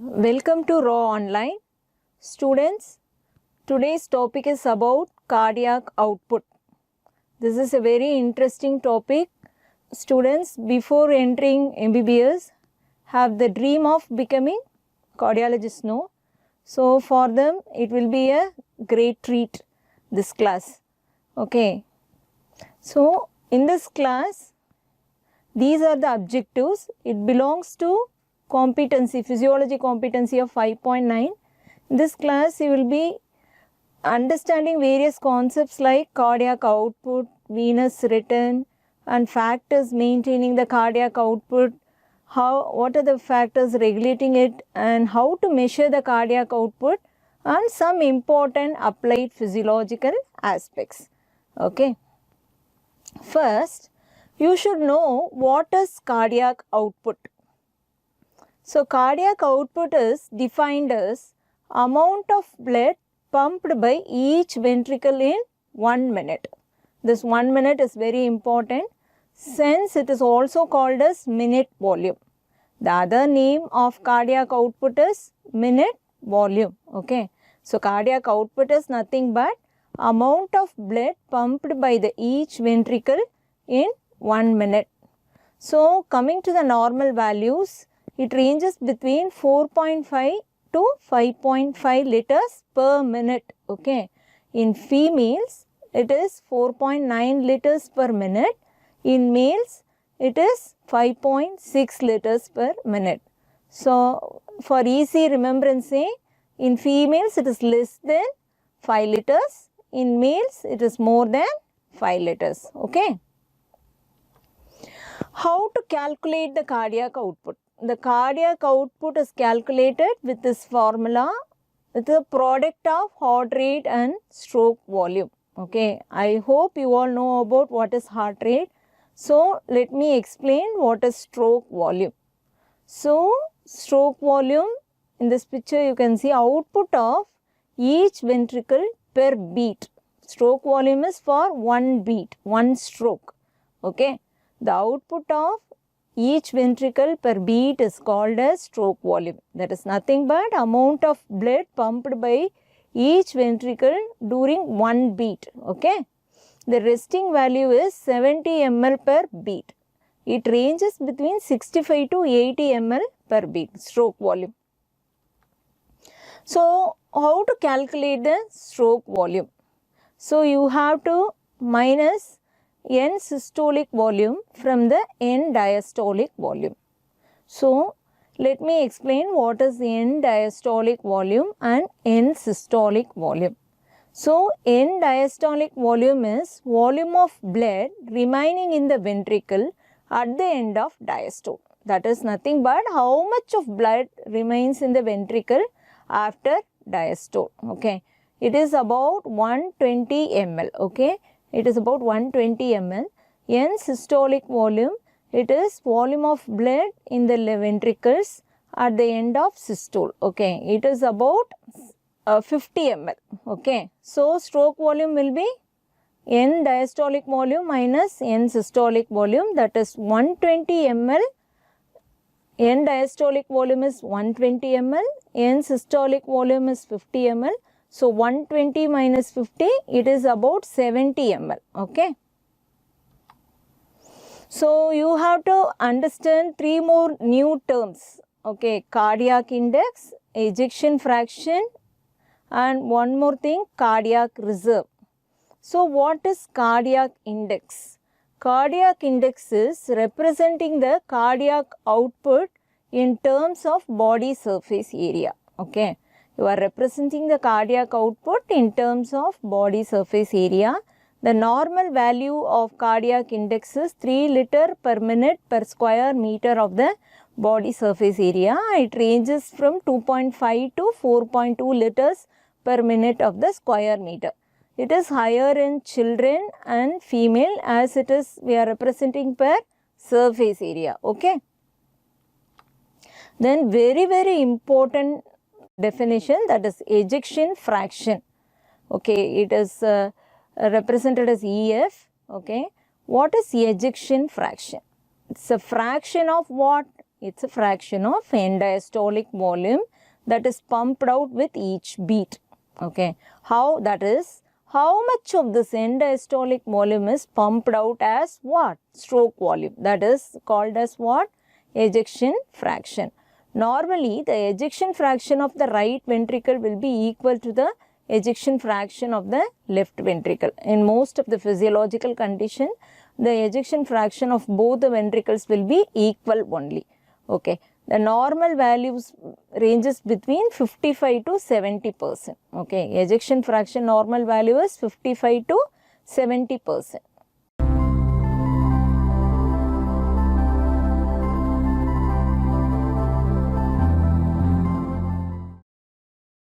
Welcome to Raaonline. Students, today's topic is about cardiac output. This is a very interesting topic. Students, before entering MBBS, have the dream of becoming cardiologists, no? So, for them, it will be a great treat, this class. Okay. So, in this class, these are the objectives. It belongs to competency, physiology competency of 5.9. In this class, you will be understanding various concepts like cardiac output, venous return, and factors maintaining the cardiac output, what are the factors regulating it, and how to measure the cardiac output, and some important applied physiological aspects. Okay. First, you should know what is cardiac output. So, cardiac output is defined as amount of blood pumped by each ventricle in 1 minute. This 1 minute is very important since it is also called as minute volume. The other name of cardiac output is minute volume. Okay. So, cardiac output is nothing but amount of blood pumped by the each ventricle in 1 minute. So, coming to the normal values, it ranges between 4.5 to 5.5 liters per minute. Okay. In females, it is 4.9 liters per minute. In males, it is 5.6 liters per minute. So, for easy remembrance, in females, it is less than 5 liters. In males, it is more than 5 liters. Okay. How to calculate the cardiac output? The cardiac output is calculated with this formula. It is a product of heart rate and stroke volume. Okay, I hope you all know about what is heart rate. So, let me explain what is stroke volume. So, stroke volume, in this picture you can see output of each ventricle per beat. Stroke volume is for one beat, one stroke. Okay, the output of each ventricle per beat is called as stroke volume. That is nothing but amount of blood pumped by each ventricle during one beat. Okay. The resting value is 70 ml per beat. It ranges between 65 to 80 ml per beat, stroke volume. So, how to calculate the stroke volume? So, you have to minus N systolic volume from the N diastolic volume. So, let me explain what is N diastolic volume and N systolic volume. So, N diastolic volume is volume of blood remaining in the ventricle at the end of diastole. That is nothing but how much of blood remains in the ventricle after diastole. Okay. It is about 120 ml. Okay. It is about 120 ml. N systolic volume, it is volume of blood in the ventricles at the end of systole. Okay, it is about 50 ml. Okay, so stroke volume will be N diastolic volume minus N systolic volume, that is 120 ml. N diastolic volume is 120 ml. N systolic volume is 50 ml. So, 120 minus 50, it is about 70 ml. Okay. So, you have to understand three more new terms. Okay. Cardiac index, ejection fraction, and one more thing, cardiac reserve. So, what is cardiac index? Cardiac index is representing the cardiac output in terms of body surface area. Okay. You are representing the cardiac output in terms of body surface area. The normal value of cardiac index is 3 liter per minute per square meter of the body surface area. It ranges from 2.5 to 4.2 liters per minute of the square meter. It is higher in children and female as it is we are representing per surface area. Okay. Then very important definition, that is ejection fraction. Okay, it is represented as EF. Okay, what is ejection fraction? It's a fraction of what? It's a fraction of end diastolic volume that is pumped out with each beat. Okay, how that is, how much of this end diastolic volume is pumped out as what? Stroke volume. That is called as what? Ejection fraction. Normally, the ejection fraction of the right ventricle will be equal to the ejection fraction of the left ventricle. In most of the physiological condition, the ejection fraction of both the ventricles will be equal only. Okay. The normal values ranges between 55 to 70%. Okay. Ejection fraction normal value is 55 to 70%.